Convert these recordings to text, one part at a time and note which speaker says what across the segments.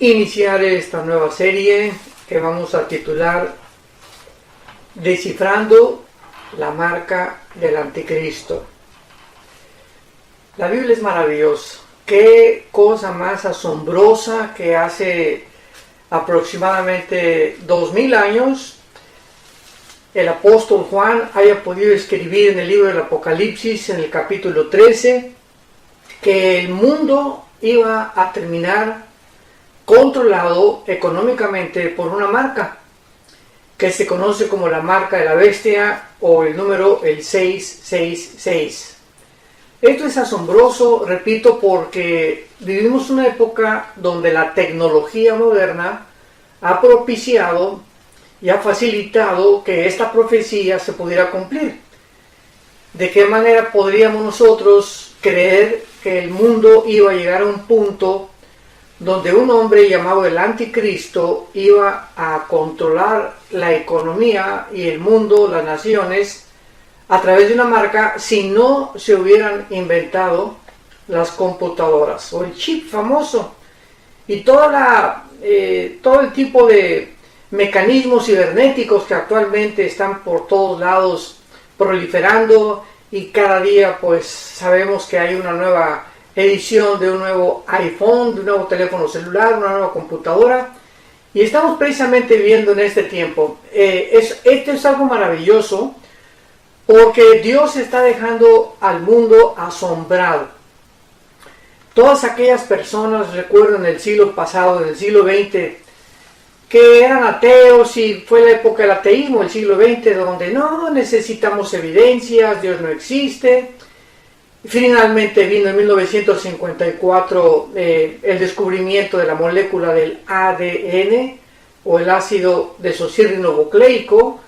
Speaker 1: iniciar esta nueva serie que vamos a titular Descifrando la marca del anticristo. La Biblia es maravillosa. Qué cosa más asombrosa que hace aproximadamente 2000 años el apóstol Juan haya podido escribir en el libro del Apocalipsis, en el capítulo 13, que el mundo iba a terminar controlado económicamente por una marca que se conoce como la marca de la bestia o el número el 666. Esto es asombroso, repito, porque vivimos una época donde la tecnología moderna ha propiciado y ha facilitado que esta profecía se pudiera cumplir. ¿De qué manera podríamos nosotros creer que el mundo iba a llegar a un punto donde un hombre llamado el anticristo iba a controlar la economía y el mundo, las naciones, a través de una marca, si no se hubieran inventado las computadoras o el chip famoso y todo el tipo de mecanismos cibernéticos que actualmente están por todos lados proliferando, y cada día pues sabemos que hay una nueva edición de un nuevo iPhone, de un nuevo teléfono celular, una nueva computadora, y estamos precisamente viviendo en este tiempo. Esto es algo maravilloso porque Dios está dejando al mundo asombrado. Todas aquellas personas, recuerdo en el siglo pasado, en el siglo XX, que eran ateos, y fue la época del ateísmo, el siglo XX, donde no necesitamos evidencias, Dios no existe. Finalmente vino en 1954 el descubrimiento de la molécula del ADN o el ácido desoxirribonucleico,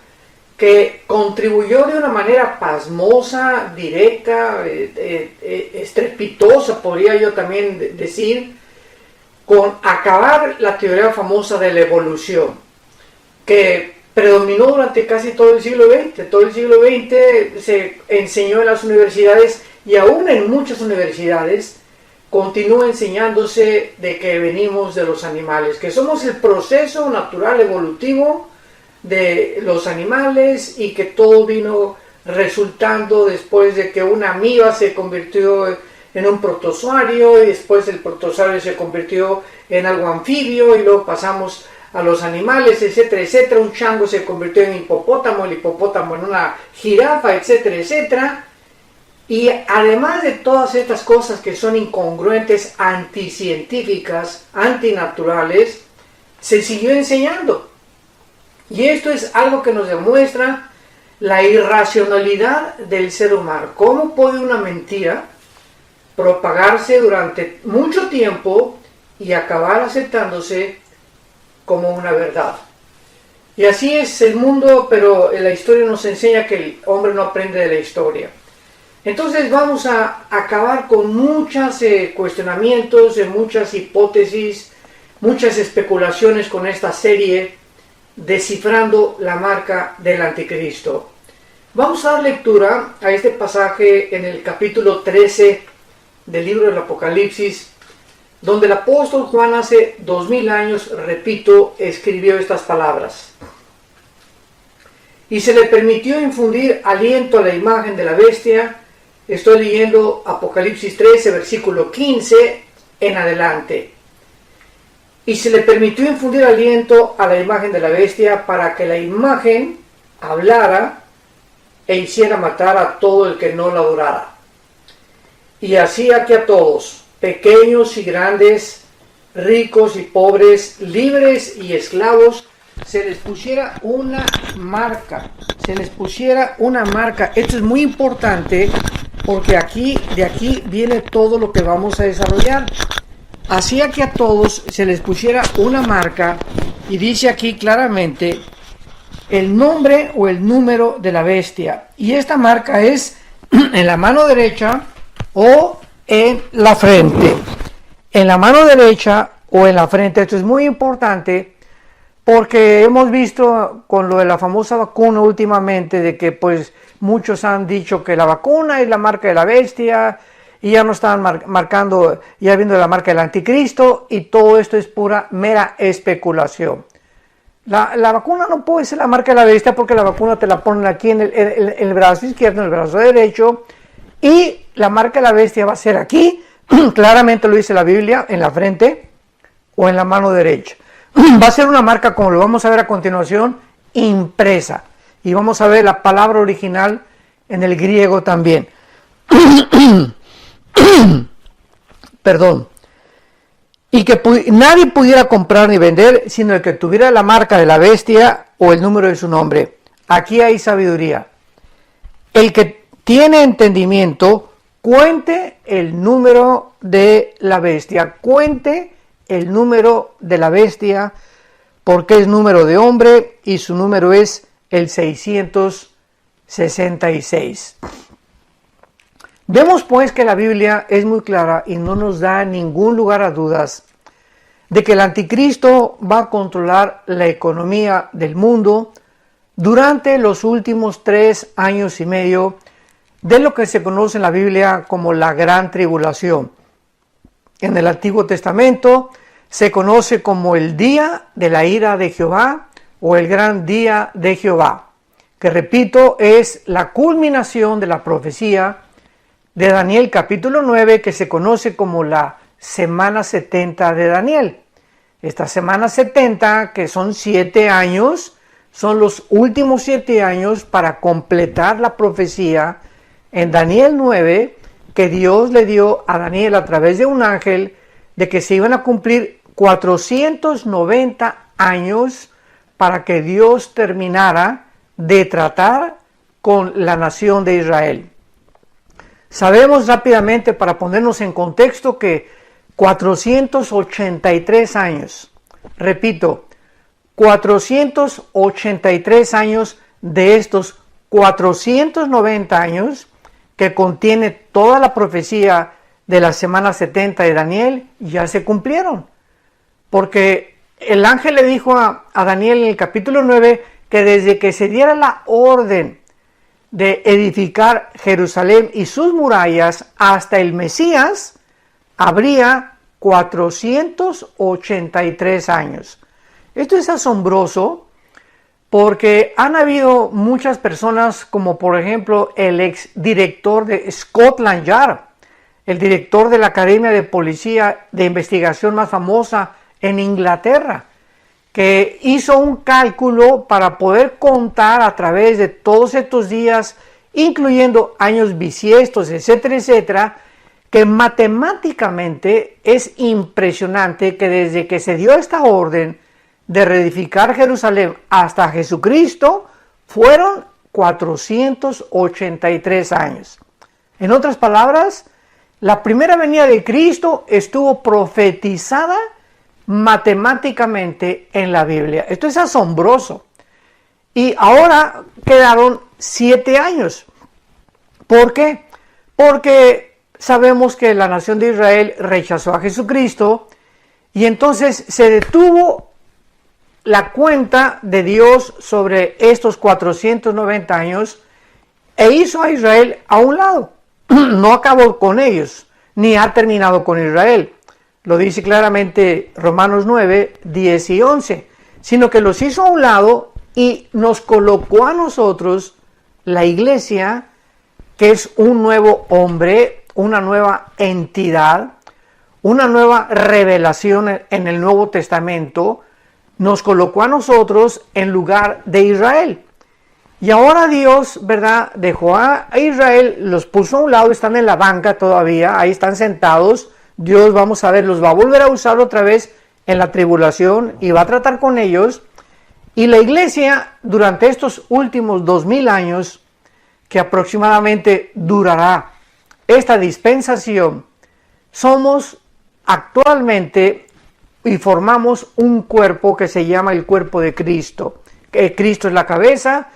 Speaker 1: que contribuyó de una manera pasmosa, directa, estrepitosa, podría yo también decir, con acabar la teoría famosa de la evolución, que predominó durante casi todo el siglo XX. Todo el siglo XX se enseñó en las universidades, y aún en muchas universidades continúa enseñándose de que venimos de los animales, que somos el proceso natural evolutivo de los animales, y que todo vino resultando después de que una amiba se convirtió en un protozoario, y después el protozoario se convirtió en algo anfibio, y luego pasamos a los animales, etcétera, etcétera. Un chango se convirtió en hipopótamo, el hipopótamo en una jirafa, etcétera, etcétera. Y además de todas estas cosas que son incongruentes, anticientíficas, antinaturales, se siguió enseñando. Y esto es algo que nos demuestra la irracionalidad del ser humano. ¿Cómo puede una mentira propagarse durante mucho tiempo y acabar aceptándose como una verdad? Y así es el mundo, pero la historia nos enseña que el hombre no aprende de la historia. Entonces vamos a acabar con muchos cuestionamientos, muchas hipótesis, muchas especulaciones con esta serie Descifrando la marca del anticristo. Vamos a dar lectura a este pasaje en el capítulo 13 del libro del Apocalipsis, donde el apóstol Juan hace 2000 años, repito, escribió estas palabras. Y se le permitió infundir aliento a la imagen de la bestia. Estoy leyendo Apocalipsis 13, versículo 15 en adelante. Y se le permitió infundir aliento a la imagen de la bestia para que la imagen hablara e hiciera matar a todo el que no la adorara. Y hacía que a todos, pequeños y grandes, ricos y pobres, libres y esclavos, se les pusiera una marca. Se les pusiera una marca. Esto es muy importante porque de aquí viene todo lo que vamos a desarrollar. Hacía que a todos se les pusiera una marca, y dice aquí claramente el nombre o el número de la bestia. Y esta marca es en la mano derecha o en la frente. En la mano derecha o en la frente. Esto es muy importante porque hemos visto con lo de la famosa vacuna últimamente de que pues muchos han dicho que la vacuna es la marca de la bestia y ya no estaban marcando, ya viendo la marca del anticristo, y todo esto es pura, mera especulación. La vacuna no puede ser la marca de la bestia, porque la vacuna te la ponen aquí en el brazo izquierdo, en el brazo derecho, y la marca de la bestia va a ser aquí, claramente lo dice la Biblia, en la frente o en la mano derecha. Va a ser una marca, como lo vamos a ver a continuación, impresa. Y vamos a ver la palabra original en el griego también. Perdón. Y que nadie pudiera comprar ni vender, sino el que tuviera la marca de la bestia o el número de su nombre. Aquí hay sabiduría. El que tiene entendimiento, cuente el número de la bestia. Cuente el número de la bestia, porque es número de hombre y su número es el 666. Vemos pues que la Biblia es muy clara y no nos da ningún lugar a dudas de que el anticristo va a controlar la economía del mundo durante los últimos 3 años y medio de lo que se conoce en la Biblia como la Gran Tribulación. En el Antiguo Testamento se conoce como el día de la ira de Jehová o el gran día de Jehová, que repito, es la culminación de la profecía de Daniel capítulo 9, que se conoce como la semana 70 de Daniel. Esta semana 70, que son 7 años, son los últimos 7 años para completar la profecía en Daniel 9, que Dios le dio a Daniel a través de un ángel, de que se iban a cumplir 490 años para que Dios terminara de tratar con la nación de Israel. Sabemos rápidamente, para ponernos en contexto, que 483 años, repito, 483 años de estos 490 años que contiene toda la profecía de la semana 70 de Daniel, ya se cumplieron. Porque el ángel le dijo a Daniel en el capítulo 9 que desde que se diera la orden de edificar Jerusalén y sus murallas hasta el Mesías, habría 483 años. Esto es asombroso porque han habido muchas personas, como por ejemplo el ex director de Scotland Yard, el director de la Academia de Policía de Investigación más famosa en Inglaterra, que hizo un cálculo para poder contar a través de todos estos días, incluyendo años bisiestos, etcétera, etcétera, que matemáticamente es impresionante que desde que se dio esta orden de reedificar Jerusalén hasta Jesucristo, fueron 483 años. En otras palabras, la primera venida de Cristo estuvo profetizada matemáticamente en la Biblia. Esto es asombroso. Y ahora quedaron 7 años. ¿Por qué? Porque sabemos que la nación de Israel rechazó a Jesucristo y entonces se detuvo la cuenta de Dios sobre estos 490 años e hizo a Israel a un lado. No acabó con ellos, ni ha terminado con Israel. Lo dice claramente Romanos 9, 10 y 11, sino que los hizo a un lado y nos colocó a nosotros, la iglesia, que es un nuevo hombre, una nueva entidad, una nueva revelación en el Nuevo Testamento, nos colocó a nosotros en lugar de Israel. Y ahora Dios, ¿verdad?, dejó a Israel, los puso a un lado, están en la banca todavía, ahí están sentados. Dios, vamos a ver, los va a volver a usar otra vez en la tribulación y va a tratar con ellos. Y la iglesia, durante estos últimos 2000 años, que aproximadamente durará esta dispensación, somos actualmente y formamos un cuerpo que se llama el cuerpo de Cristo. Cristo es la cabeza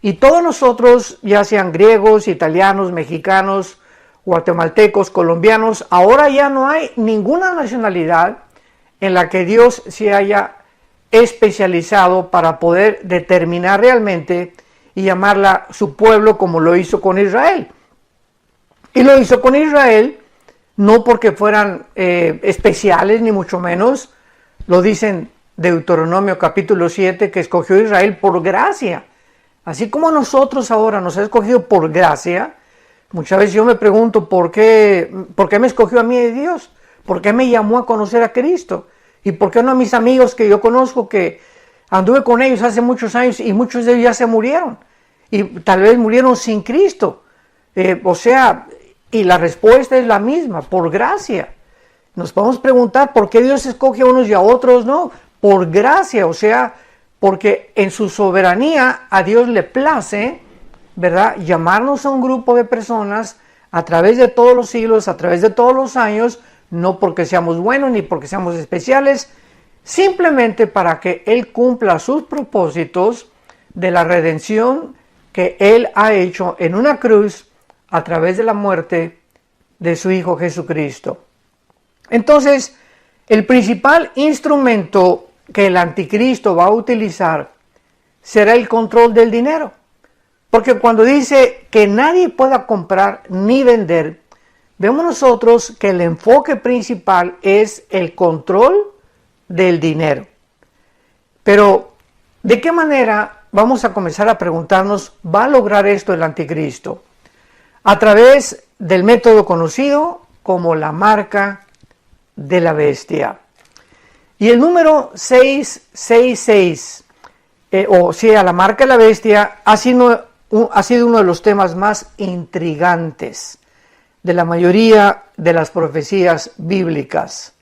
Speaker 1: y todos nosotros, ya sean griegos, italianos, mexicanos, guatemaltecos, colombianos, ahora ya no hay ninguna nacionalidad en la que Dios se haya especializado para poder determinar realmente y llamarla su pueblo, como lo hizo con Israel. Y lo hizo con Israel no porque fueran especiales, ni mucho menos. Lo dicen Deuteronomio capítulo 7, que escogió a Israel por gracia. Así como nosotros ahora nos ha escogido por gracia, muchas veces yo me pregunto ¿por qué me escogió a mí Dios? ¿Por qué me llamó a conocer a Cristo? ¿Y por qué no a mis amigos que yo conozco, que anduve con ellos hace muchos años y muchos de ellos ya se murieron? Y tal vez murieron sin Cristo. Y la respuesta es la misma, por gracia. Nos podemos preguntar por qué Dios escoge a unos y a otros no. Por gracia, porque en su soberanía a Dios le place, ¿verdad?, llamarnos a un grupo de personas a través de todos los siglos, a través de todos los años, no porque seamos buenos ni porque seamos especiales, simplemente para que Él cumpla sus propósitos de la redención que Él ha hecho en una cruz a través de la muerte de su Hijo Jesucristo. Entonces, el principal instrumento que el anticristo va a utilizar será el control del dinero. Porque cuando dice que nadie pueda comprar ni vender, vemos nosotros que el enfoque principal es el control del dinero. Pero, ¿de qué manera vamos a comenzar a preguntarnos, va a lograr esto el anticristo? A través del método conocido como la marca de la bestia. Y el número 666, la marca de la bestia, ha sido uno de los temas más intrigantes de la mayoría de las profecías bíblicas,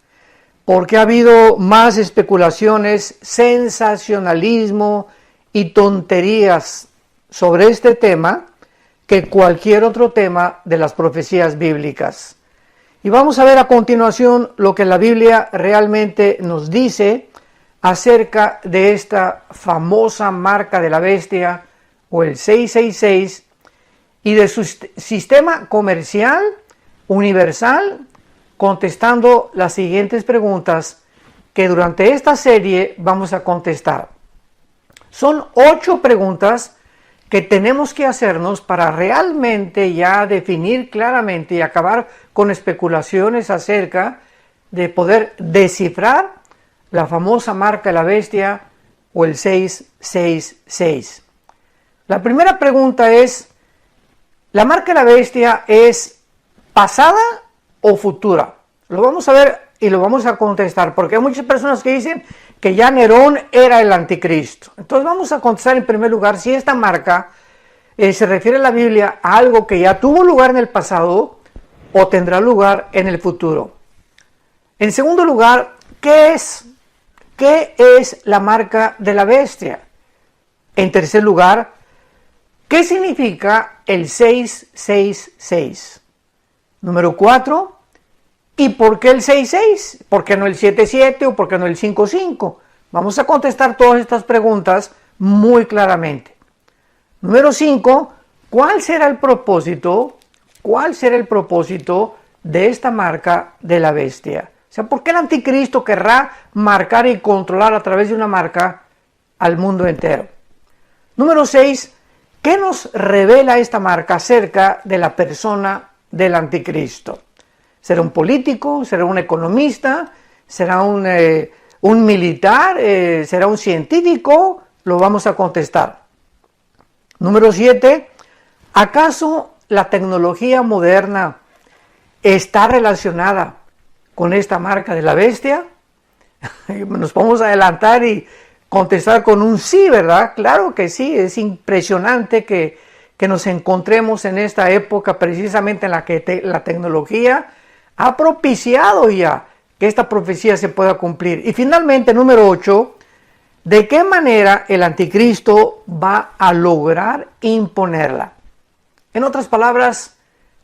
Speaker 1: porque ha habido más especulaciones, sensacionalismo y tonterías sobre este tema que cualquier otro tema de las profecías bíblicas. Y vamos a ver a continuación lo que la Biblia realmente nos dice acerca de esta famosa marca de la bestia, o el 666, y de su sistema comercial universal, contestando las siguientes preguntas que durante esta serie vamos a contestar. Son 8 preguntas que tenemos que hacernos para realmente ya definir claramente y acabar con especulaciones acerca de poder descifrar la famosa marca de la bestia o el 666. La primera pregunta es, ¿la marca de la bestia es pasada o futura? Lo vamos a ver y lo vamos a contestar, porque hay muchas personas que dicen que ya Nerón era el anticristo. Entonces vamos a contestar en primer lugar si esta marca se refiere a la Biblia a algo que ya tuvo lugar en el pasado o tendrá lugar en el futuro. En segundo lugar, ¿qué es la marca de la bestia? En tercer lugar, ¿qué significa el 666? Número 4, ¿y por qué el 66? ¿Por qué no el 77 o por qué no el 55? Vamos a contestar todas estas preguntas muy claramente. Número 5, ¿cuál será el propósito de esta marca de la bestia? O sea, ¿por qué el anticristo querrá marcar y controlar a través de una marca al mundo entero? Número 6, ¿qué nos revela esta marca acerca de la persona del anticristo? ¿Será un político? ¿Será un economista? ¿Será un militar? ¿Será un científico? Lo vamos a contestar. Número 7, ¿acaso la tecnología moderna está relacionada con esta marca de la bestia? Nos podemos adelantar y contestar con un sí, ¿verdad? Claro que sí, es impresionante que nos encontremos en esta época precisamente en la que la tecnología ha propiciado ya que esta profecía se pueda cumplir. Y finalmente, número 8, ¿de qué manera el anticristo va a lograr imponerla? En otras palabras,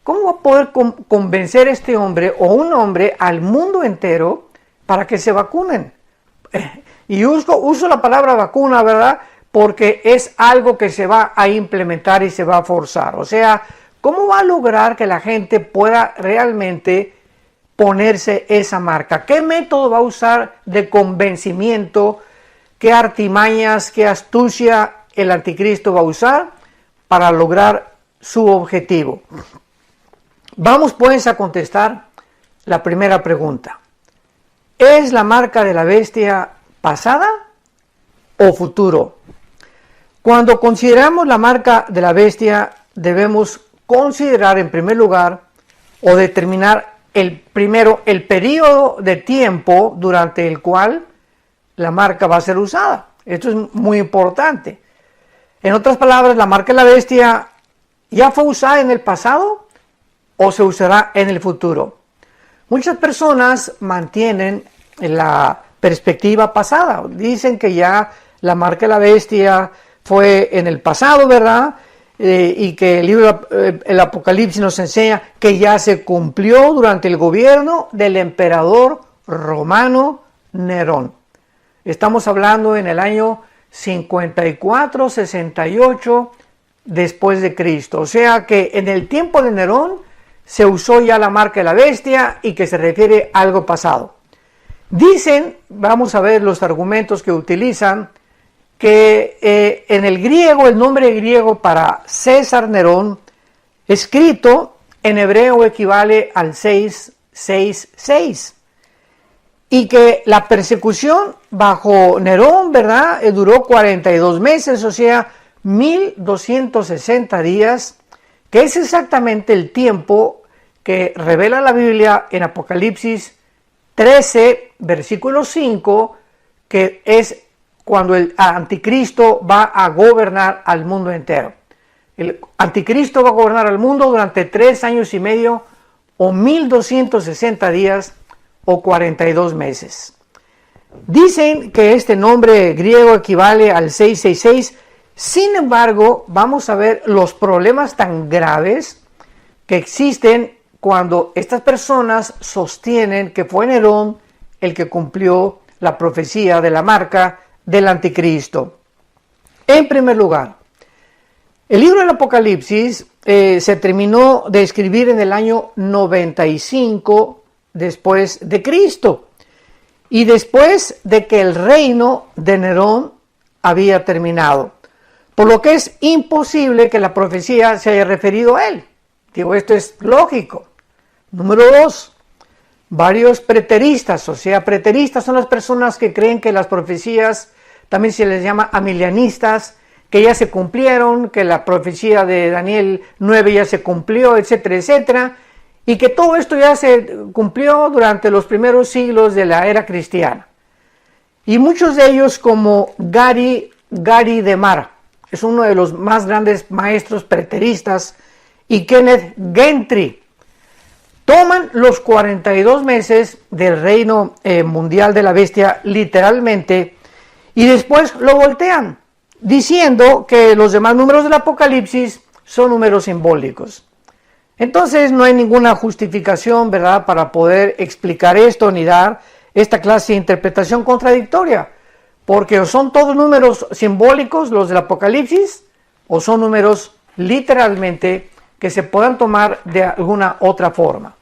Speaker 1: ¿cómo va a poder convencer este hombre o un hombre al mundo entero para que se vacunen? Y uso la palabra vacuna, ¿verdad? Porque es algo que se va a implementar y se va a forzar. O sea, ¿cómo va a lograr que la gente pueda realmente ponerse esa marca? ¿Qué método va a usar de convencimiento? ¿Qué artimañas, qué astucia el anticristo va a usar para lograr su objetivo? Vamos pues a contestar la primera pregunta. ¿Es la marca de la bestia pasada o futuro? Cuando consideramos la marca de la bestia, debemos considerar en primer lugar o determinar el periodo de tiempo durante el cual la marca va a ser usada. Esto es muy importante. En otras palabras, ¿la marca de la bestia ya fue usada en el pasado o se usará en el futuro? Muchas personas mantienen la perspectiva pasada. Dicen que ya la marca de la bestia fue en el pasado, ¿verdad? Y que el libro el Apocalipsis nos enseña que ya se cumplió durante el gobierno del emperador romano Nerón. Estamos hablando en el año 54-68 después de Cristo. O sea que en el tiempo de Nerón se usó ya la marca de la bestia y que se refiere a algo pasado. Dicen, vamos a ver los argumentos que utilizan, que en el griego, el nombre griego para César Nerón, escrito en hebreo equivale al 666. Y que la persecución bajo Nerón, ¿verdad?, duró 42 meses, o sea, 1260 días, que es exactamente el tiempo que revela la Biblia en Apocalipsis 13, versículo 5, que es cuando el anticristo va a gobernar al mundo entero. El anticristo va a gobernar al mundo durante 3 años y medio, o 1260 días, o 42 meses. Dicen que este nombre griego equivale al 666, sin embargo, vamos a ver los problemas tan graves que existen cuando estas personas sostienen que fue Nerón el que cumplió la profecía de la marca del anticristo. En primer lugar, el libro del Apocalipsis se terminó de escribir en el año 95 después de Cristo y después de que el reino de Nerón había terminado, por lo que es imposible que la profecía se haya referido a él. Digo, esto es lógico. Número 2, varios preteristas, o sea, preteristas son las personas que creen que las profecías, también se les llama amilianistas, que ya se cumplieron, que la profecía de Daniel 9 ya se cumplió, etcétera, etcétera, y que todo esto ya se cumplió durante los primeros siglos de la era cristiana. Y muchos de ellos, como Gary DeMar, es uno de los más grandes maestros preteristas, y Kenneth Gentry, toman los 42 meses del reino mundial de la bestia literalmente y después lo voltean, diciendo que los demás números del Apocalipsis son números simbólicos. Entonces no hay ninguna justificación, ¿verdad?, para poder explicar esto ni dar esta clase de interpretación contradictoria, porque o son todos números simbólicos los del Apocalipsis, o son números literalmente que se puedan tomar de alguna otra forma.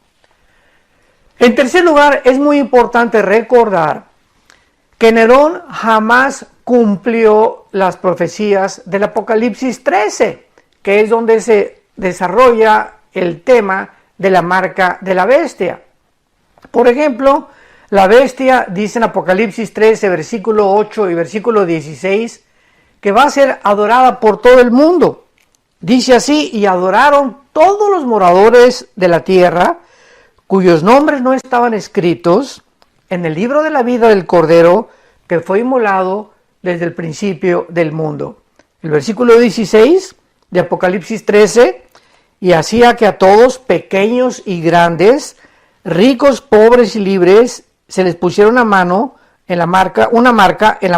Speaker 1: En tercer lugar, es muy importante recordar que Nerón jamás cumplió las profecías del Apocalipsis 13, que es donde se desarrolla el tema de la marca de la bestia. Por ejemplo, la bestia dice en Apocalipsis 13, versículo 8 y versículo 16, que va a ser adorada por todo el mundo. Dice así: y adoraron todos los moradores de la tierra, cuyos nombres no estaban escritos en el libro de la vida del Cordero, que fue inmolado desde el principio del mundo. El versículo 16 de Apocalipsis 13, y hacía que a todos, pequeños y grandes, ricos, pobres y libres, se les pusiera una marca en la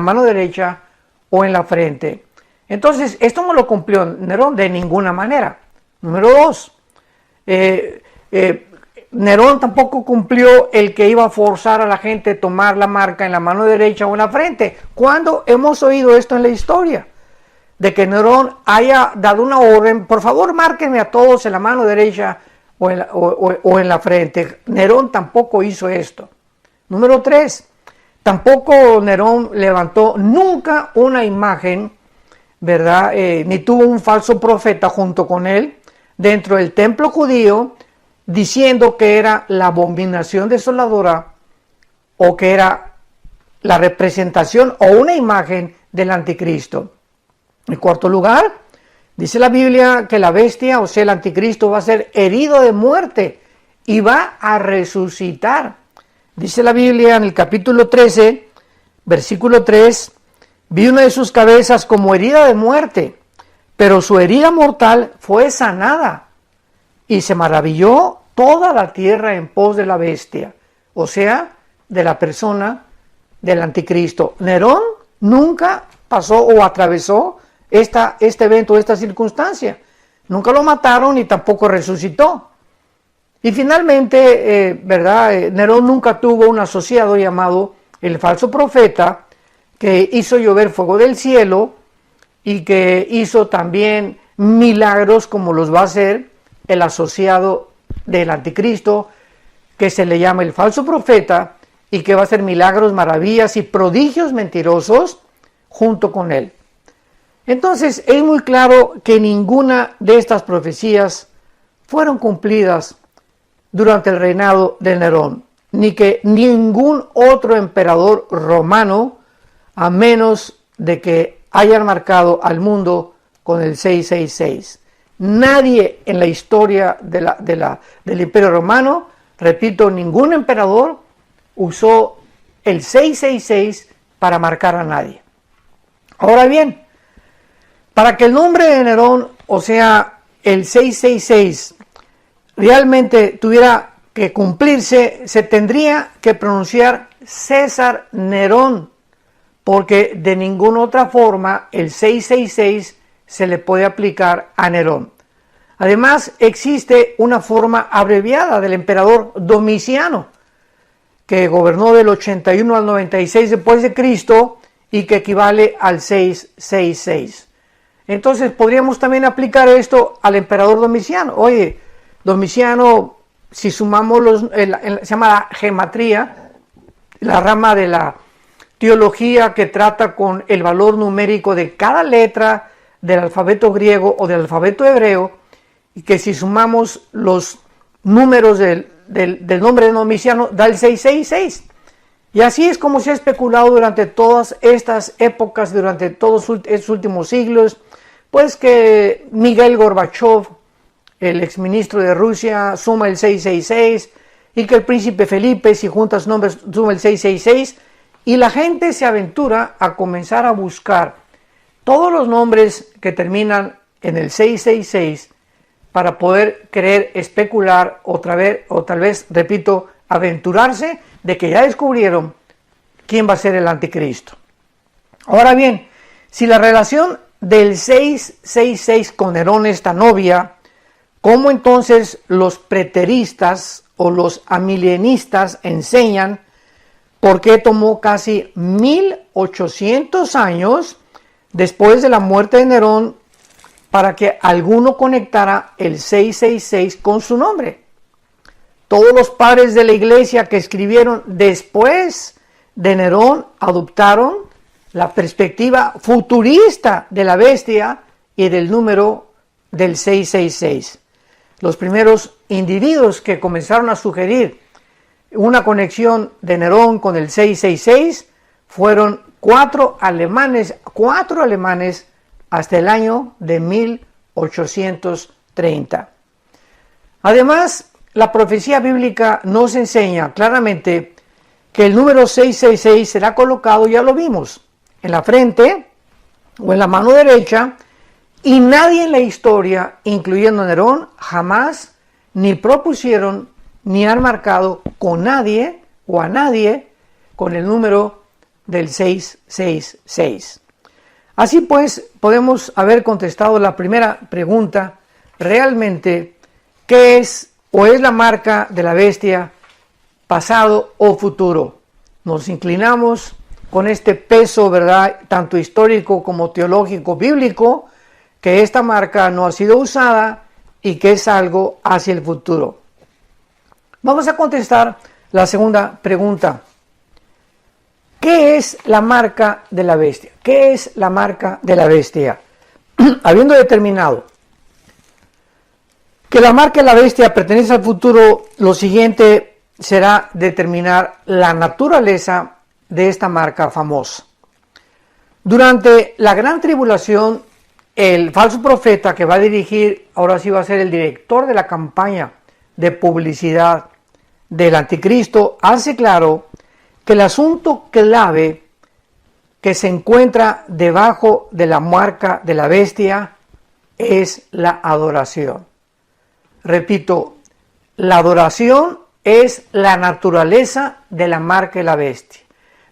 Speaker 1: mano derecha o en la frente. Entonces, esto no lo cumplió Nerón de ninguna manera. Número 2, Nerón tampoco cumplió el que iba a forzar a la gente a tomar la marca en la mano derecha o en la frente. ¿Cuándo hemos oído esto en la historia? De que Nerón haya dado una orden: por favor, márquenme a todos en la mano derecha o en la frente. Nerón tampoco hizo esto. Número 3, tampoco Nerón levantó nunca una imagen, ¿verdad? Ni tuvo un falso profeta junto con él dentro del templo judío, diciendo que era la abominación desoladora o que era la representación o una imagen del anticristo. En cuarto lugar, dice la Biblia que la bestia, o sea, el anticristo, va a ser herido de muerte y va a resucitar. Dice la Biblia en el capítulo 13, versículo 3, vi una de sus cabezas como herida de muerte, pero su herida mortal fue sanada, y se maravilló toda la tierra en pos de la bestia, o sea, de la persona del anticristo. Nerón nunca pasó o atravesó este evento, esta circunstancia. Nunca lo mataron y tampoco resucitó. Y finalmente, Nerón nunca tuvo un asociado llamado el falso profeta, que hizo llover fuego del cielo y que hizo también milagros como los va a hacer el asociado del anticristo, que se le llama el falso profeta, y que va a hacer milagros, maravillas y prodigios mentirosos junto con él. Entonces es muy claro que ninguna de estas profecías fueron cumplidas durante el reinado de Nerón, ni que ningún otro emperador romano, a menos de que hayan marcado al mundo con el 666. Nadie en la historia del Imperio Romano, repito, ningún emperador usó el 666 para marcar a nadie. Ahora bien, para que el nombre de Nerón, o sea, el 666, realmente tuviera que cumplirse, se tendría que pronunciar César Nerón, porque de ninguna otra forma el 666 se le puede aplicar a Nerón. Además, existe una forma abreviada del emperador Domiciano, que gobernó del 81 al 96 después de Cristo y que equivale al 666. Entonces podríamos también aplicar esto al emperador Domiciano. Oye, Domiciano, si sumamos se llama la gematría, la rama de la teología que trata con el valor numérico de cada letra del alfabeto griego o del alfabeto hebreo, y que si sumamos los números del nombre de Domiciano da el 666. Y así es como se ha especulado durante todas estas épocas, durante todos estos últimos siglos, pues que Miguel Gorbachev, el exministro de Rusia, suma el 666, y que el príncipe Felipe, si juntas nombres, suma el 666, y la gente se aventura a comenzar a buscar todos los nombres que terminan en el 666 para poder querer especular otra vez, o tal vez, repito, aventurarse de que ya descubrieron quién va a ser el anticristo. Ahora bien, si la relación del 666 con Nerón es tan obvia, ¿cómo entonces los preteristas o los amilienistas enseñan por qué tomó casi 1800 años después de la muerte de Nerón para que alguno conectara el 666 con su nombre? Todos los padres de la iglesia que escribieron después de Nerón adoptaron la perspectiva futurista de la bestia y del número del 666. Los primeros individuos que comenzaron a sugerir una conexión de Nerón con el 666 fueron cuatro alemanes hasta el año de 1830. Además, la profecía bíblica nos enseña claramente que el número 666 será colocado, ya lo vimos, en la frente o en la mano derecha, y nadie en la historia, incluyendo Nerón, jamás ni propusieron ni han marcado con nadie o a nadie con el número del 666. Así pues, podemos haber contestado la primera pregunta: realmente, ¿qué es o es la marca de la bestia, pasado o futuro? Nos inclinamos con este peso, ¿verdad?, tanto histórico como teológico bíblico, que esta marca no ha sido usada y que es algo hacia el futuro. Vamos a contestar la segunda pregunta. ¿Qué es la marca de la bestia? ¿Qué es la marca de la bestia? Habiendo determinado Que la marca de la bestia pertenece al futuro, lo siguiente será determinar la naturaleza de esta marca famosa. Durante la gran tribulación, el falso profeta que va a dirigir, ahora sí va a ser el director de la campaña de publicidad del anticristo, hace claro que el asunto clave que se encuentra debajo de la marca de la bestia es la adoración. Repito, la adoración es la naturaleza de la marca de la bestia.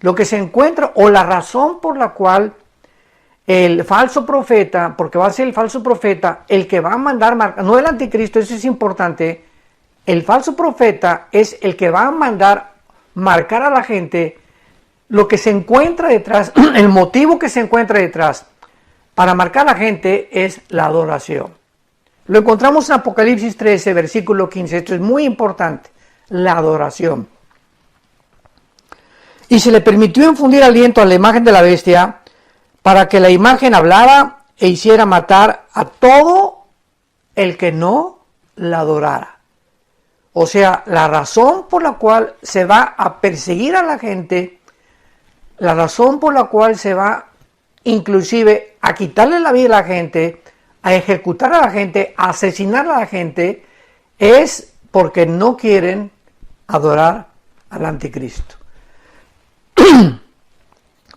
Speaker 1: Lo que se encuentra, o la razón por la cual el falso profeta, porque va a ser el falso profeta el que va a mandar marca, no el anticristo, eso es importante. El falso profeta es el que va a mandar marcar a la gente. Lo que se encuentra detrás, el motivo que se encuentra detrás para marcar a la gente es la adoración. Lo encontramos en Apocalipsis 13, versículo 15. Esto es muy importante, la adoración. Y se le permitió infundir aliento a la imagen de la bestia para que la imagen hablara e hiciera matar a todo el que no la adorara. O sea, la razón por la cual se va a perseguir a la gente, la razón por la cual se va inclusive a quitarle la vida a la gente, a ejecutar a la gente, a asesinar a la gente, es porque no quieren adorar al anticristo.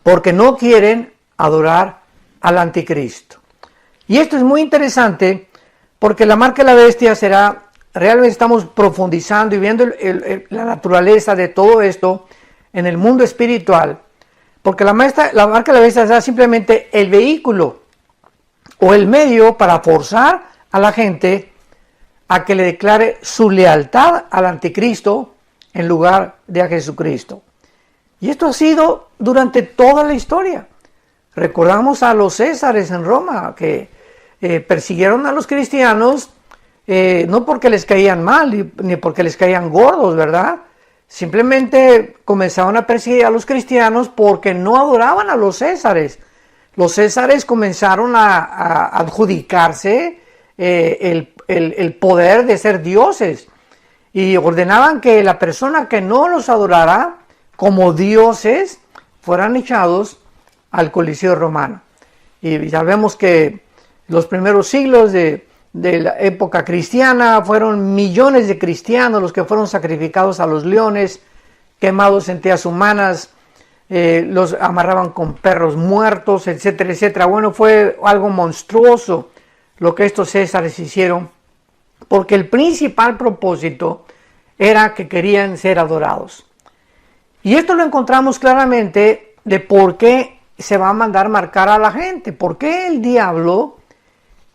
Speaker 1: Porque no quieren adorar al anticristo. Y esto es muy interesante porque la marca de la bestia será, realmente estamos profundizando y viendo la naturaleza de todo esto en el mundo espiritual, porque la marca de la bestia será simplemente el vehículo o el medio para forzar a la gente a que le declare su lealtad al anticristo en lugar de a Jesucristo. Y esto ha sido durante toda la historia. Recordamos a los césares en Roma que persiguieron a los cristianos no porque les caían mal ni porque les caían gordos, ¿verdad? Simplemente comenzaron a perseguir a los cristianos porque no adoraban a los césares. Los césares comenzaron a adjudicarse el poder de ser dioses y ordenaban que la persona que no los adorara como dioses fueran echados al Coliseo romano. Y ya vemos que los primeros siglos de la época cristiana fueron millones de cristianos los que fueron sacrificados a los leones, quemados en teas humanas, los amarraban con perros muertos, etcétera, etcétera. Bueno, fue algo monstruoso lo que estos césares hicieron, porque el principal propósito era que querían ser adorados. Y esto lo encontramos claramente de por qué se va a mandar marcar a la gente, por qué el diablo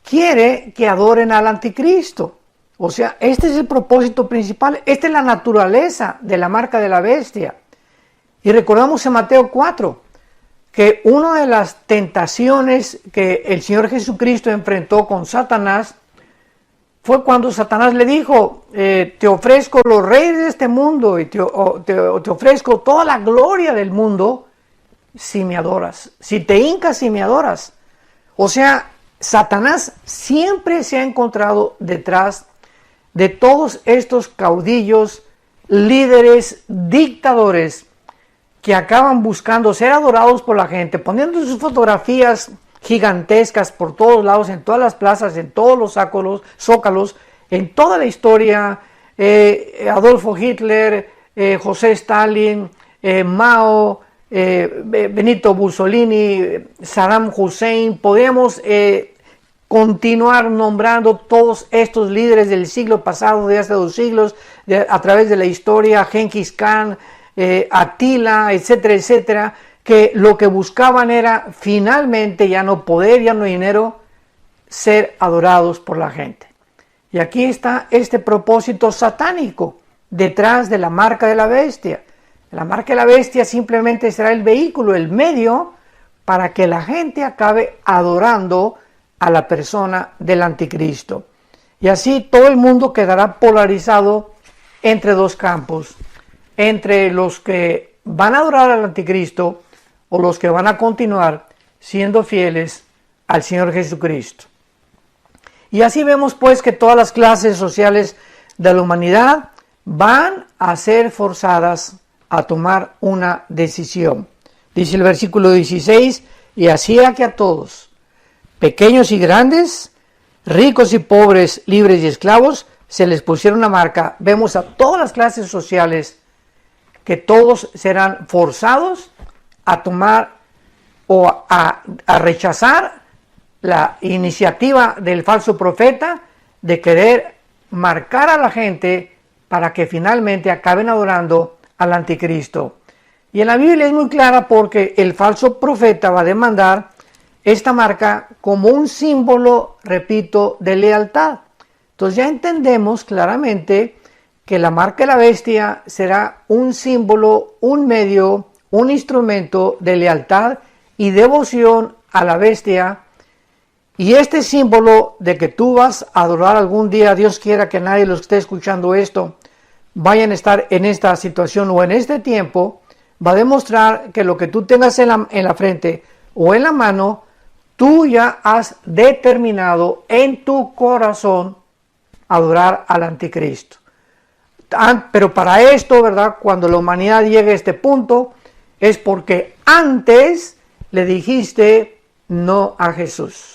Speaker 1: quiere que adoren al anticristo. O sea, este es el propósito principal, esta es la naturaleza de la marca de la bestia. Y recordamos en Mateo 4 que una de las tentaciones que el Señor Jesucristo enfrentó con Satanás fue cuando Satanás le dijo, te ofrezco los reyes de este mundo y te ofrezco toda la gloria del mundo si me adoras, si te hincas y me adoras. O sea, Satanás siempre se ha encontrado detrás de todos estos caudillos, líderes, dictadores que acaban buscando ser adorados por la gente, poniendo sus fotografías gigantescas por todos lados, en todas las plazas, en todos los zócalos, en toda la historia, Adolfo Hitler, José Stalin, Mao, Benito Mussolini, Saddam Hussein. Podemos continuar nombrando todos estos líderes del siglo pasado, de hace 2 siglos, a través de la historia, Genghis Khan, Atila, etcétera, etcétera, que lo que buscaban era finalmente, ya no poder, ya no dinero, ser adorados por la gente. Y aquí está este propósito satánico detrás de la marca de la bestia. La marca de la bestia simplemente será el vehículo, el medio, para que la gente acabe adorando a la persona del anticristo. Y así todo el mundo quedará polarizado entre 2 campos, entre los que van a adorar al anticristo o los que van a continuar siendo fieles al Señor Jesucristo. Y así vemos pues que todas las clases sociales de la humanidad van a ser forzadas a tomar una decisión. Dice el versículo 16, y hacía que a todos, pequeños y grandes, ricos y pobres, libres y esclavos, se les pusiera una marca. Vemos a todas las clases sociales que todos serán forzados a tomar o a rechazar la iniciativa del falso profeta de querer marcar a la gente para que finalmente acaben adorando al anticristo. Y en la Biblia es muy clara porque el falso profeta va a demandar esta marca como un símbolo, repito, de lealtad. Entonces ya entendemos claramente que la marca de la bestia será un símbolo, un medio, un instrumento de lealtad y devoción a la bestia. Y este símbolo de que tú vas a adorar algún día, Dios quiera que nadie de los que esté escuchando esto vayan a estar en esta situación o en este tiempo, va a demostrar que lo que tú tengas en la frente o en la mano, tú ya has determinado en tu corazón adorar al anticristo. Pero para esto, ¿verdad? Cuando la humanidad llegue a este punto, es porque antes le dijiste no a Jesús.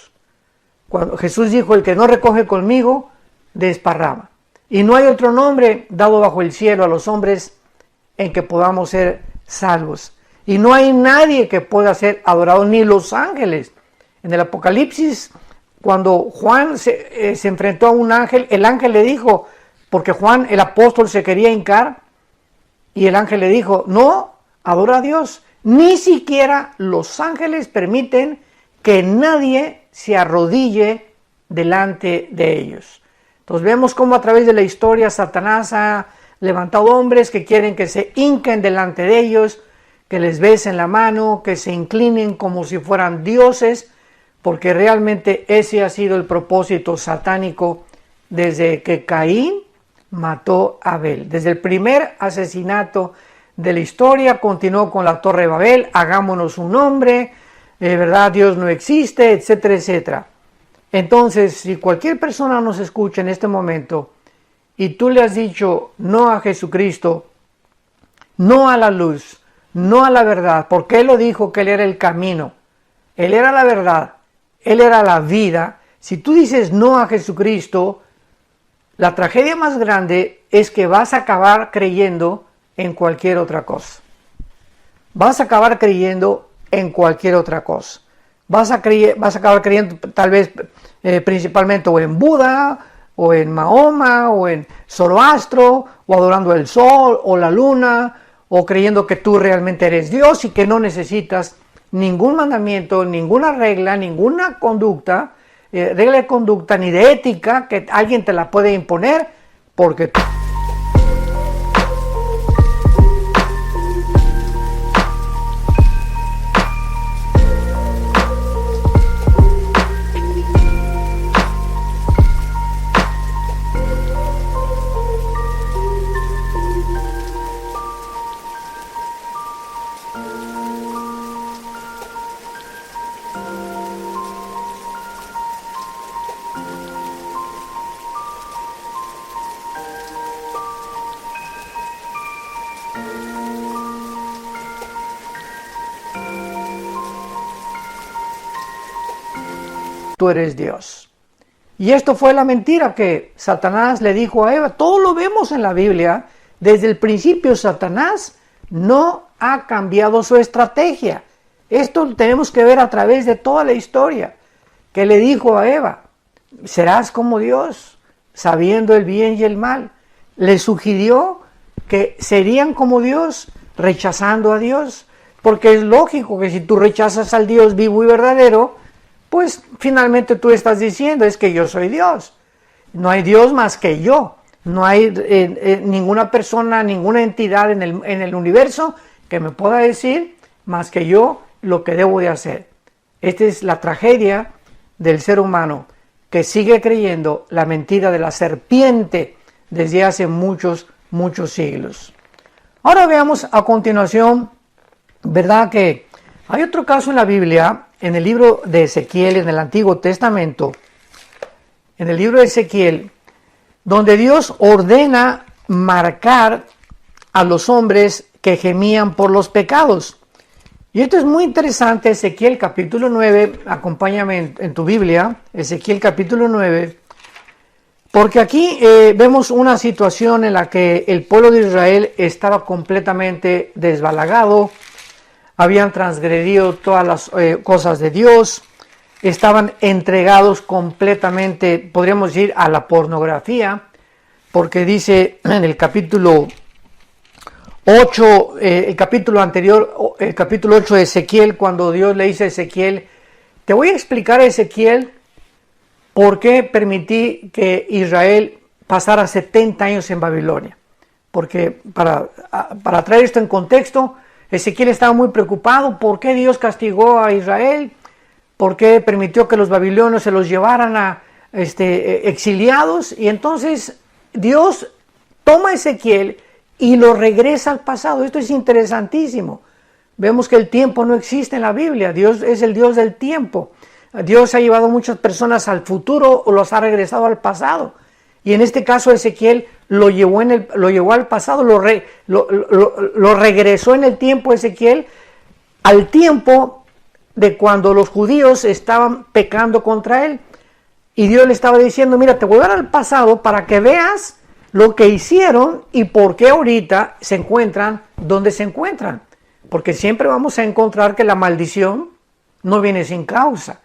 Speaker 1: Cuando Jesús dijo, el que no recoge conmigo, desparrama. Y no hay otro nombre dado bajo el cielo a los hombres en que podamos ser salvos. Y no hay nadie que pueda ser adorado, ni los ángeles. En el Apocalipsis, cuando Juan se enfrentó a un ángel, el ángel le dijo, porque Juan el apóstol se quería hincar, y el ángel le dijo, no, adora a Dios. Ni siquiera los ángeles permiten que nadie se arrodille delante de ellos. Entonces vemos cómo a través de la historia Satanás ha levantado hombres que quieren que se hinquen delante de ellos, que les besen la mano, que se inclinen como si fueran dioses, porque realmente ese ha sido el propósito satánico desde que Caín mató a Abel. Desde el primer asesinato de la historia continuó con la Torre de Babel, hagámonos un nombre, ¿verdad? Dios no existe, etcétera, etcétera. Entonces, si cualquier persona nos escucha en este momento y tú le has dicho no a Jesucristo, no a la luz, no a la verdad, porque Él lo dijo que Él era el camino, Él era la verdad, Él era la vida. Si tú dices no a Jesucristo, la tragedia más grande es que vas a acabar creyendo en cualquier otra cosa. Vas a acabar creyendo en cualquier otra cosa. Vas a acabar creyendo tal vez principalmente o en Buda, o en Mahoma, o en Zoroastro, o adorando el sol, o la luna, o creyendo que tú realmente eres Dios y que no necesitas ningún mandamiento, ninguna regla, ninguna conducta, regla de conducta ni de ética que alguien te la puede imponer, porque tú eres Dios. Y esto fue la mentira que Satanás le dijo a Eva. Todo lo vemos en la Biblia. Desde el principio Satanás no ha cambiado su estrategia. Esto lo tenemos que ver a través de toda la historia. Que le dijo a Eva, serás como Dios, sabiendo el bien y el mal. Le sugirió que serían como Dios, rechazando a Dios. Porque es lógico que si tú rechazas al Dios vivo y verdadero, pues finalmente tú estás diciendo, es que yo soy Dios. No hay Dios más que yo. No hay ninguna persona, ninguna entidad en el universo que me pueda decir más que yo lo que debo de hacer. Esta es la tragedia del ser humano, que sigue creyendo la mentira de la serpiente desde hace muchos, muchos siglos. Ahora veamos a continuación, ¿verdad? Que hay otro caso en la Biblia, en el libro de Ezequiel, en el Antiguo Testamento, en el libro de Ezequiel, donde Dios ordena marcar a los hombres que gemían por los pecados. Y esto es muy interesante, Ezequiel capítulo 9, acompáñame en tu Biblia, Ezequiel capítulo 9, porque aquí vemos una situación en la que el pueblo de Israel estaba completamente desbalagado, habían transgredido todas las cosas de Dios, estaban entregados completamente, podríamos decir, a la pornografía, porque dice en el capítulo 8, el capítulo anterior, el capítulo 8 de Ezequiel, cuando Dios le dice a Ezequiel, te voy a explicar, Ezequiel, por qué permití que Israel pasara 70 años en Babilonia. Porque para traer esto en contexto, Ezequiel estaba muy preocupado, ¿por qué Dios castigó a Israel? ¿Por qué permitió que los babilonios se los llevaran a exiliados? Y entonces Dios toma a Ezequiel y lo regresa al pasado. Esto es interesantísimo. Vemos que el tiempo no existe en la Biblia. Dios es el Dios del tiempo. Dios ha llevado a muchas personas al futuro o los ha regresado al pasado. Y en este caso Ezequiel lo llevó al pasado, lo regresó en el tiempo Ezequiel al tiempo de cuando los judíos estaban pecando contra él. Y Dios le estaba diciendo, mira, te voy a dar al pasado para que veas lo que hicieron y por qué ahorita se encuentran donde se encuentran. Porque siempre vamos a encontrar que la maldición no viene sin causa.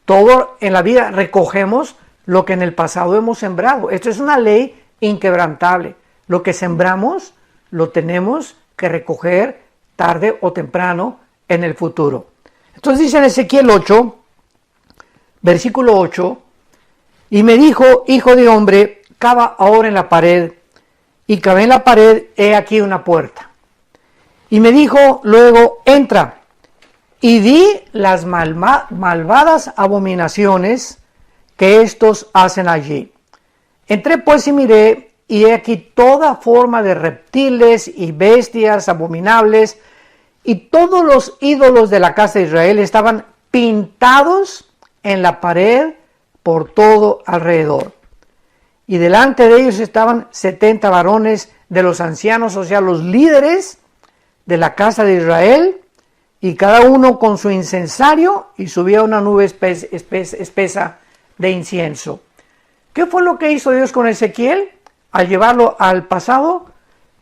Speaker 1: Todo en la vida recogemos lo que en el pasado hemos sembrado. Esto es una ley inquebrantable. Lo que sembramos lo tenemos que recoger tarde o temprano en el futuro. Entonces dice en Ezequiel 8, versículo 8, y me dijo, hijo de hombre, cava ahora en la pared, y cavé en la pared, he aquí una puerta. Y me dijo luego, entra, y di las malvadas abominaciones que estos hacen allí. Entré pues y miré, y he aquí toda forma de reptiles y bestias abominables, y todos los ídolos de la casa de Israel estaban pintados en la pared por todo alrededor. Y delante de ellos estaban 70 varones de los ancianos, o sea, los líderes de la casa de Israel, y cada uno con su incensario, y subía una nube espesa de incienso. ¿Qué fue lo que hizo Dios con Ezequiel? Al llevarlo al pasado,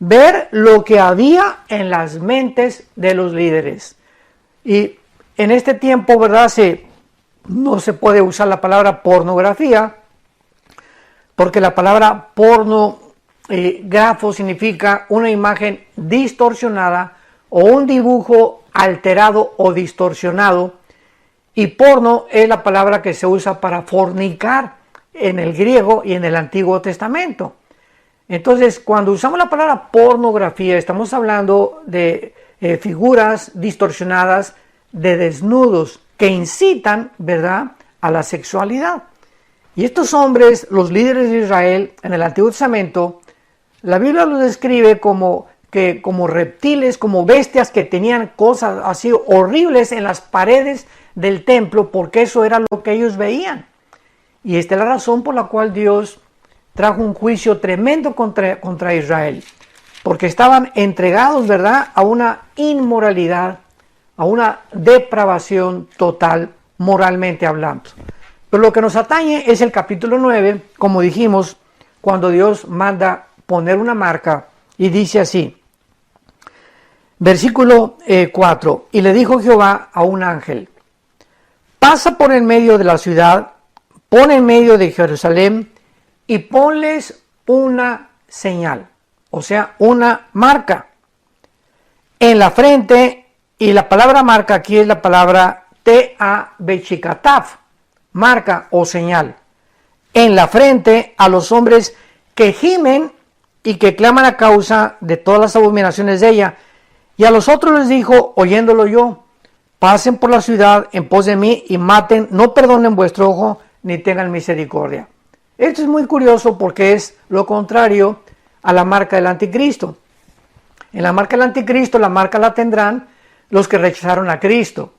Speaker 1: ver lo que había en las mentes de los líderes. Y en este tiempo, ¿verdad? No se puede usar la palabra pornografía, porque la palabra pornografo significa una imagen distorsionada o un dibujo alterado o distorsionado, y porno es la palabra que se usa para fornicar en el griego y en el Antiguo Testamento. Entonces, cuando usamos la palabra pornografía, estamos hablando de figuras distorsionadas de desnudos que incitan, ¿verdad?, a la sexualidad. Y estos hombres, los líderes de Israel en el Antiguo Testamento, la Biblia los describe como reptiles, como bestias que tenían cosas así horribles en las paredes del templo, porque eso era lo que ellos veían. Y esta es la razón por la cual Dios trajo un juicio tremendo contra Israel, porque estaban entregados, ¿verdad?, a una inmoralidad, a una depravación total, moralmente hablando. Pero lo que nos atañe es el capítulo 9, como dijimos, cuando Dios manda poner una marca, y dice así, versículo 4, y le dijo Jehová a un ángel, pasa por en medio de la ciudad, pon en medio de Jerusalén, y ponles una señal, o sea, una marca, en la frente, y la palabra marca aquí es la palabra T-A-B-Chikataf, marca o señal, en la frente a los hombres que gimen y que claman a causa de todas las abominaciones de ella. Y a los otros les dijo, oyéndolo yo, pasen por la ciudad en pos de mí y maten, no perdonen vuestro ojo, ni tengan misericordia. Esto es muy curioso porque es lo contrario a la marca del anticristo. En la marca del anticristo, la marca la tendrán los que rechazaron a Cristo.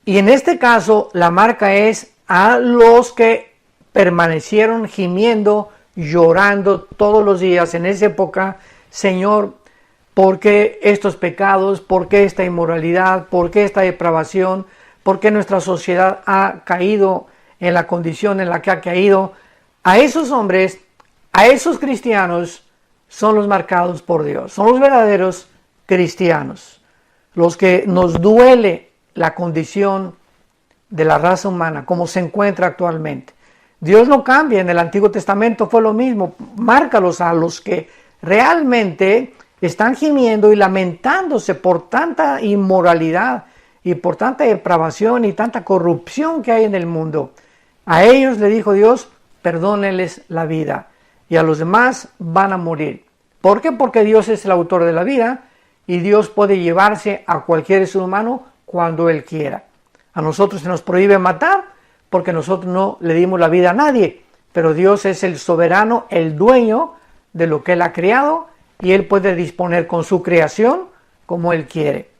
Speaker 1: Y en este caso, la marca es a los que permanecieron gimiendo, llorando todos los días en esa época: Señor, ¿por qué estos pecados? ¿Por qué esta inmoralidad? ¿Por qué esta depravación? ¿Por qué nuestra sociedad ha caído en la condición en la que ha caído? A esos hombres, a esos cristianos, son los marcados por Dios, son los verdaderos cristianos, los que nos duele la condición de la raza humana, como se encuentra actualmente. Dios no cambia, en el Antiguo Testamento fue lo mismo. Márcalos a los que realmente están gimiendo y lamentándose por tanta inmoralidad y por tanta depravación y tanta corrupción que hay en el mundo. A ellos le dijo Dios: perdónenles la vida, y a los demás van a morir. ¿Por qué? Porque Dios es el autor de la vida y Dios puede llevarse a cualquier ser humano cuando Él quiera. A nosotros se nos prohíbe matar porque nosotros no le dimos la vida a nadie, pero Dios es el soberano, el dueño de lo que Él ha creado, y Él puede disponer con su creación como Él quiere.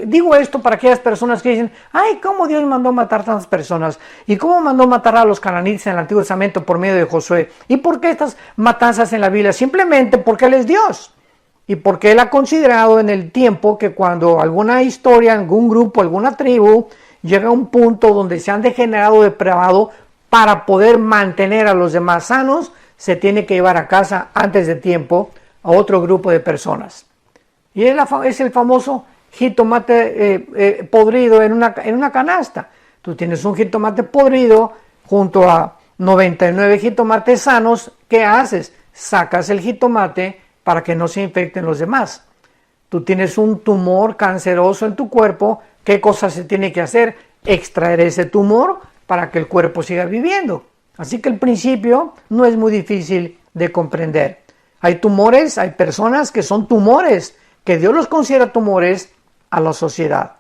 Speaker 1: Digo esto para aquellas personas que dicen: ay, ¿cómo Dios mandó matar tantas personas? ¿Y cómo mandó matar a los cananitas en el Antiguo Testamento por medio de Josué? ¿Y por qué estas matanzas en la Biblia? Simplemente porque Él es Dios. Y porque Él ha considerado en el tiempo que cuando alguna historia, algún grupo, alguna tribu llega a un punto donde se han degenerado, depravado, para poder mantener a los demás sanos, se tiene que llevar a casa antes de tiempo a otro grupo de personas. Y es el famoso jitomate podrido en una canasta. Tú tienes un jitomate podrido junto a 99 jitomates sanos. ¿Qué haces? Sacas el jitomate para que no se infecten los demás. Tú tienes un tumor canceroso en tu cuerpo. ¿Qué cosa se tiene que hacer? Extraer ese tumor para que el cuerpo siga viviendo. Así que el principio no es muy difícil de comprender. Hay tumores, hay personas que son tumores, que Dios los considera tumores a la sociedad.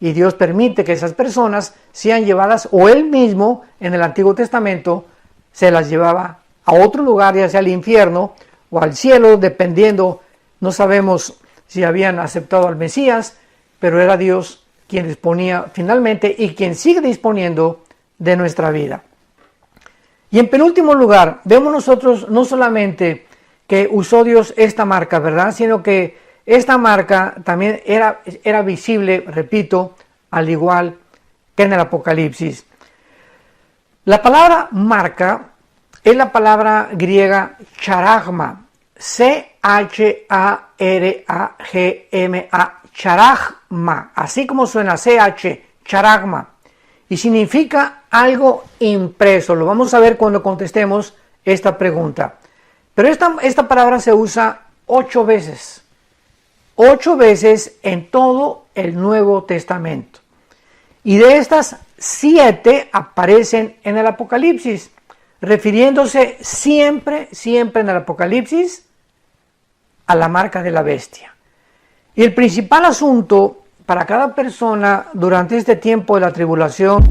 Speaker 1: Y Dios permite que esas personas sean llevadas, o Él mismo en el Antiguo Testamento se las llevaba a otro lugar, ya sea al infierno o al cielo, dependiendo. No sabemos si habían aceptado al Mesías, pero era Dios quien disponía finalmente y quien sigue disponiendo de nuestra vida. Y en penúltimo lugar, vemos nosotros no solamente que usó Dios esta marca, ¿verdad?, sino que esta marca también era visible, repito, al igual que en el Apocalipsis. La palabra marca es la palabra griega charagma, C-H-A-R-A-G-M-A, charagma, así como suena, C-H, charagma, y significa algo impreso. Lo vamos a ver cuando contestemos esta pregunta. Pero esta palabra se usa 8 veces. 8 veces en todo el Nuevo Testamento. Y de estas 7 aparecen en el Apocalipsis, refiriéndose siempre en el Apocalipsis a la marca de la bestia. Y el principal asunto para cada persona durante este tiempo de la tribulación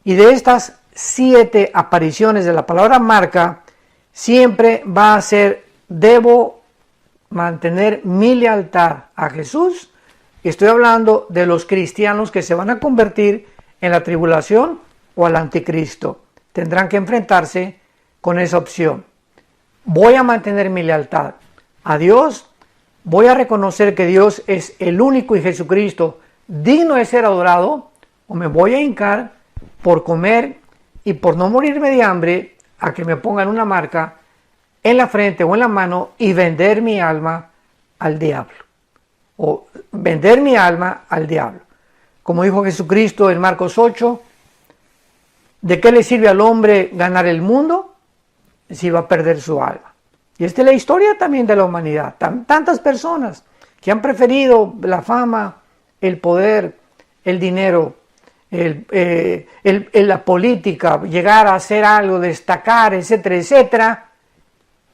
Speaker 1: y de estas 7 apariciones de la palabra marca, siempre va a ser: debo mantener mi lealtad a Jesús. Estoy hablando de los cristianos que se van a convertir en la tribulación o al anticristo. Tendrán que enfrentarse con esa opción. Voy a mantener mi lealtad a Dios, voy a reconocer que Dios es el único y Jesucristo digno de ser adorado, o me voy a hincar por comer y por no morirme de hambre a que me pongan una marca en la frente o en la mano y vender mi alma al diablo. O vender mi alma al diablo. Como dijo Jesucristo en Marcos 8, ¿de qué le sirve al hombre ganar el mundo si va a perder su alma? Y esta es la historia también de la humanidad. Tantas personas que han preferido la fama, el poder, el dinero, la política, llegar a hacer algo, destacar, etcétera, etcétera,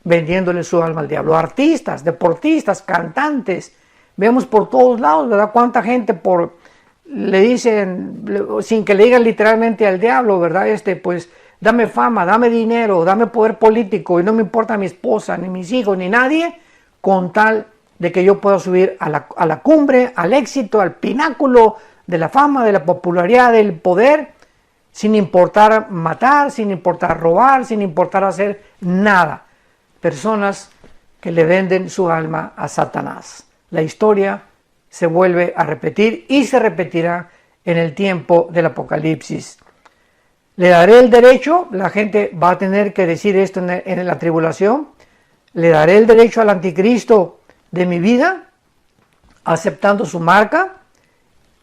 Speaker 1: vendiéndole su alma al diablo. Artistas, deportistas, cantantes, vemos por todos lados, ¿verdad? Cuánta gente le dicen, sin que le digan literalmente al diablo, ¿verdad? Pues dame fama, dame dinero, dame poder político, y no me importa mi esposa, ni mis hijos, ni nadie, con tal de que yo pueda subir a la cumbre, al éxito, al pináculo de la fama, de la popularidad, del poder, sin importar matar, sin importar robar, sin importar hacer nada. Personas que le venden su alma a Satanás. La historia se vuelve a repetir y se repetirá en el tiempo del Apocalipsis. Le daré el derecho, la gente va a tener que decir esto en la tribulación, le daré el derecho al anticristo de mi vida, aceptando su marca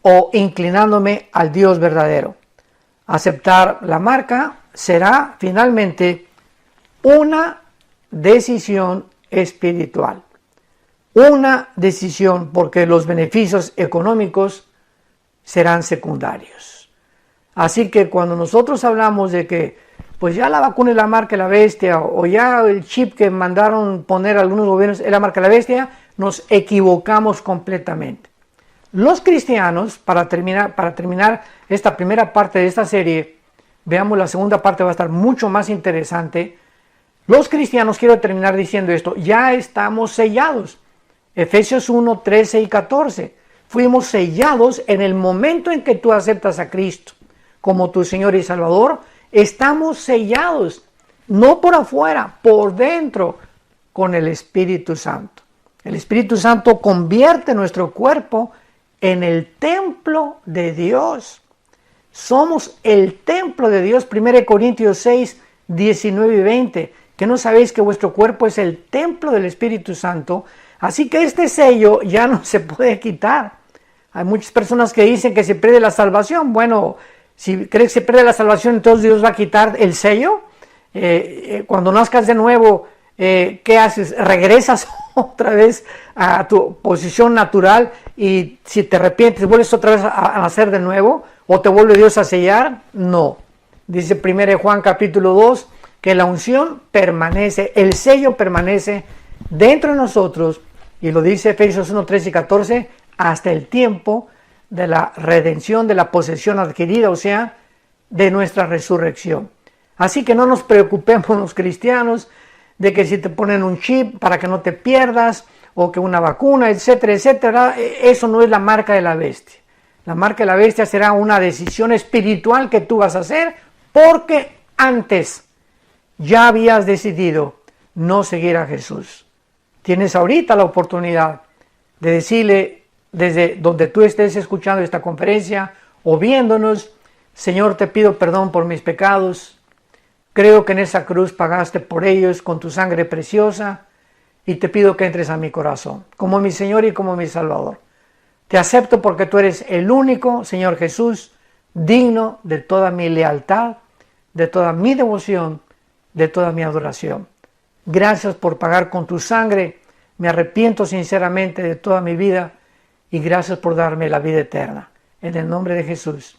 Speaker 1: o inclinándome al Dios verdadero. Aceptar la marca será finalmente una decisión espiritual. Una decisión porque los beneficios económicos serán secundarios. Así que cuando nosotros hablamos de que pues ya la vacuna es la marca de la bestia, o ya el chip que mandaron poner algunos gobiernos es la marca de la bestia, nos equivocamos completamente. Los cristianos, para terminar esta primera parte de esta serie, veamos la segunda parte, va a estar mucho más interesante. Los cristianos, quiero terminar diciendo esto, ya estamos sellados. Efesios 1, 13 y 14. Fuimos sellados en el momento en que tú aceptas a Cristo como tu Señor y Salvador. Estamos sellados, no por afuera, por dentro, con el Espíritu Santo. El Espíritu Santo convierte nuestro cuerpo en el templo de Dios. Somos el templo de Dios. 1 Corintios 6, 19 y 20. Que no sabéis que vuestro cuerpo es el templo del Espíritu Santo. Así que este sello ya no se puede quitar. Hay muchas personas que dicen que se pierde la salvación. Bueno, si crees que se pierde la salvación, entonces Dios va a quitar el sello. Cuando nazcas de nuevo, ¿qué haces? Regresas otra vez a tu posición natural, y si te arrepientes, vuelves otra vez a nacer de nuevo, o te vuelve Dios a sellar. No. Dice 1 Juan capítulo 2 que la unción permanece, el sello permanece dentro de nosotros, y lo dice Efesios 1, 13 y 14, hasta el tiempo de la redención, de la posesión adquirida, o sea, de nuestra resurrección. Así que no nos preocupemos los cristianos de que si te ponen un chip para que no te pierdas, o que una vacuna, etcétera, etcétera. Eso no es la marca de la bestia. La marca de la bestia será una decisión espiritual que tú vas a hacer, porque antes ya habías decidido no seguir a Jesús. Tienes ahorita la oportunidad de decirle, desde donde tú estés escuchando esta conferencia o viéndonos: Señor, te pido perdón por mis pecados. Creo que en esa cruz pagaste por ellos con tu sangre preciosa, y te pido que entres a mi corazón como mi Señor y como mi Salvador. Te acepto porque tú eres el único, Señor Jesús, digno de toda mi lealtad, de toda mi devoción, de toda mi adoración. Gracias por pagar con tu sangre. Me arrepiento sinceramente de toda mi vida, y gracias por darme la vida eterna. En el nombre de Jesús.